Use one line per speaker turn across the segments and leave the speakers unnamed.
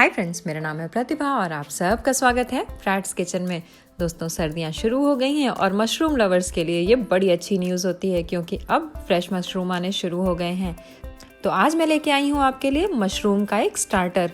Hi friends, मेरा नाम है प्रतिभा और आप सबका स्वागत है प्रैट्स किचन में। दोस्तों, सर्दियां शुरू हो गई हैं और मशरूम लवर्स के लिए ये बड़ी अच्छी न्यूज़ होती है क्योंकि अब फ्रेश मशरूम आने शुरू हो गए हैं। तो आज मैं लेके आई हूँ आपके लिए मशरूम का एक स्टार्टर।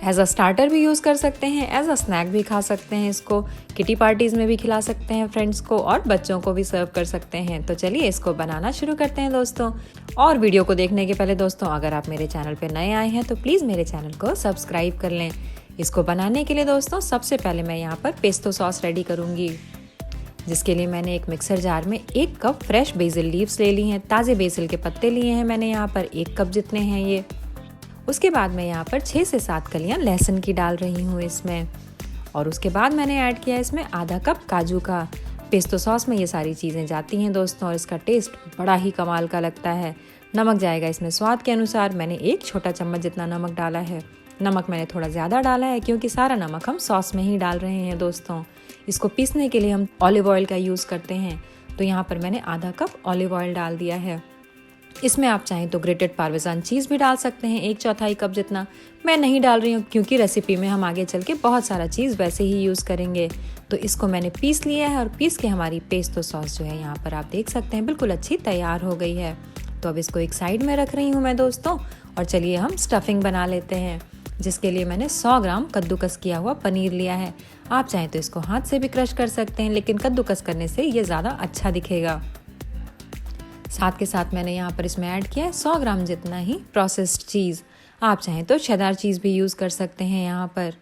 एज अ स्टार्टर भी यूज़ कर सकते हैं, एज अ स्नैक भी खा सकते हैं, इसको किटी पार्टीज़ में भी खिला सकते हैं फ्रेंड्स को, और बच्चों को भी सर्व कर सकते हैं। तो चलिए इसको बनाना शुरू करते हैं दोस्तों। और वीडियो को देखने के पहले दोस्तों, अगर आप मेरे चैनल पर नए आए हैं तो प्लीज़ मेरे चैनल को सब्सक्राइब कर लें। इसको बनाने के लिए दोस्तों सबसे पहले मैं यहाँ पर पेस्टो सॉस रेडी करूँगी, जिसके लिए मैंने एक मिक्सर जार में 1 कप फ्रेश बेसिल लीव्स ले ली हैं। ताज़े बेसिल के पत्ते लिए हैं मैंने यहाँ पर 1 कप जितने हैं ये। उसके बाद मैं यहाँ पर 6 से 7 कलियाँ लहसुन की डाल रही हूँ इसमें, और उसके बाद मैंने ऐड किया इसमें आधा कप काजू का। पेस्टो सॉस में ये सारी चीज़ें जाती हैं दोस्तों और इसका टेस्ट बड़ा ही कमाल का लगता है। नमक जाएगा इसमें स्वाद के अनुसार। मैंने 1 छोटा चम्मच जितना नमक डाला है। नमक मैंने थोड़ा ज़्यादा डाला है क्योंकि सारा नमक हम सॉस में ही डाल रहे हैं दोस्तों। इसको पीसने के लिए हम ऑलिव ऑयल का यूज़ करते हैं, तो यहाँ पर मैंने आधा कप ऑलिव ऑयल डाल दिया है। इसमें आप चाहें तो ग्रेटेड पार्मेजान चीज़ भी डाल सकते हैं, 1/4 कप जितना। मैं नहीं डाल रही हूँ क्योंकि रेसिपी में हम आगे चल के बहुत सारा चीज़ वैसे ही यूज़ करेंगे। तो इसको मैंने पीस लिया है और पीस के हमारी पेस्टो सॉस जो है यहाँ पर आप देख सकते हैं बिल्कुल अच्छी तैयार हो गई है। तो अब इसको एक साइड में रख रही हूँ मैं दोस्तों, और चलिए हम स्टफिंग बना लेते हैं, जिसके लिए मैंने 100 ग्राम कद्दूकस किया हुआ पनीर लिया है। आप चाहें तो इसको हाथ से भी क्रश कर सकते हैं, लेकिन कद्दूकस करने से ये ज़्यादा अच्छा दिखेगा। साथ के साथ मैंने यहाँ पर इसमें ऐड किया है 100 ग्राम जितना ही प्रोसेस्ड चीज़। आप चाहें तो शेदार चीज़ भी यूज़ कर सकते हैं यहाँ पर।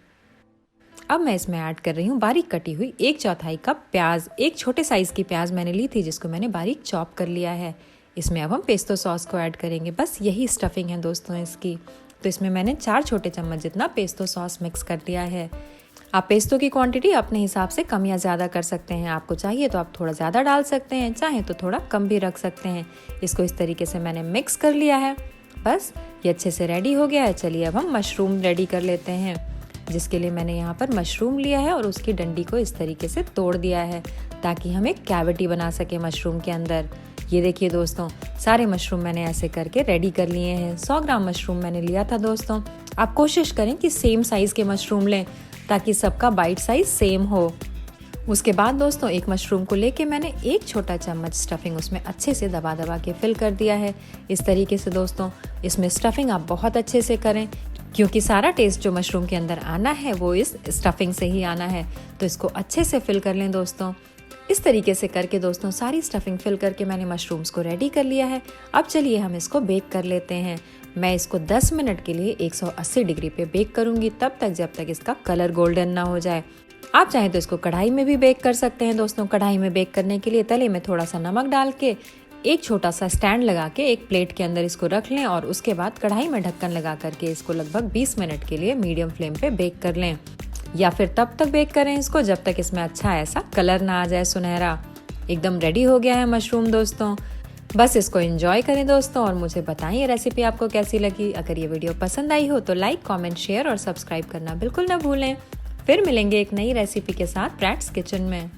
अब मैं इसमें ऐड कर रही हूँ बारीक कटी हुई 1/4 कप प्याज। एक छोटे साइज़ की प्याज मैंने ली थी, जिसको मैंने बारीक चॉप कर लिया है। इसमें अब हम पेस्टो सॉस को ऐड करेंगे। बस यही स्टफिंग है दोस्तों इसकी। तो इसमें मैंने 4 छोटे चम्मच जितना पेस्टो सॉस मिक्स कर दिया है। आप पेस्टो की क्वांटिटी अपने हिसाब से कम या ज़्यादा कर सकते हैं। आपको चाहिए तो आप थोड़ा ज़्यादा डाल सकते हैं, चाहे तो थोड़ा कम भी रख सकते हैं। इसको इस तरीके से मैंने मिक्स कर लिया है। बस ये अच्छे से रेडी हो गया है। चलिए अब हम मशरूम रेडी कर लेते हैं, जिसके लिए मैंने यहाँ पर मशरूम लिया है और उसकी डंडी को इस तरीके से तोड़ दिया है ताकि हम एक कैविटी बना सके मशरूम के अंदर। ये देखिए दोस्तों, सारे मशरूम मैंने ऐसे करके रेडी कर लिए हैं। 100 ग्राम मशरूम मैंने लिया था दोस्तों। आप कोशिश करें कि सेम साइज़ के मशरूम लें ताकि सबका बाइट साइज सेम हो। उसके बाद दोस्तों एक मशरूम को लेके मैंने 1 छोटा चम्मच स्टफिंग उसमें अच्छे से दबा दबा के फिल कर दिया है। इस तरीके से दोस्तों इसमें स्टफिंग आप बहुत अच्छे से करें, क्योंकि सारा टेस्ट जो मशरूम के अंदर आना है वो इस स्टफिंग से ही आना है। तो इसको अच्छे से फिल कर लें दोस्तों। इस तरीके से करके दोस्तों सारी स्टफिंग फिल करके मैंने मशरूम्स को रेडी कर लिया है। अब चलिए हम इसको बेक कर लेते हैं। मैं इसको 10 मिनट के लिए 180 डिग्री पे बेक करूंगी, तब तक जब तक इसका कलर गोल्डन ना हो जाए। आप चाहें तो इसको कढ़ाई में भी बेक कर सकते हैं दोस्तों। कढ़ाई में बेक करने के लिए तले में थोड़ा सा नमक डाल के एक छोटा सा स्टैंड लगा के एक प्लेट के अंदर इसको रख लें, और उसके बाद कढ़ाई में ढक्कन लगा करके इसको लगभग 20 मिनट के लिए मीडियम फ्लेम पे बेक कर लें, या फिर तब तक बेक करें इसको जब तक इसमें अच्छा ऐसा कलर ना आ जाए सुनहरा। एकदम रेडी हो गया है मशरूम दोस्तों। बस इसको एंजॉय करें दोस्तों, और मुझे बताएं ये रेसिपी आपको कैसी लगी। अगर ये वीडियो पसंद आई हो तो लाइक, कमेंट, शेयर और सब्सक्राइब करना बिल्कुल ना भूलें। फिर मिलेंगे एक नई रेसिपी के साथ प्रैट्स किचन में।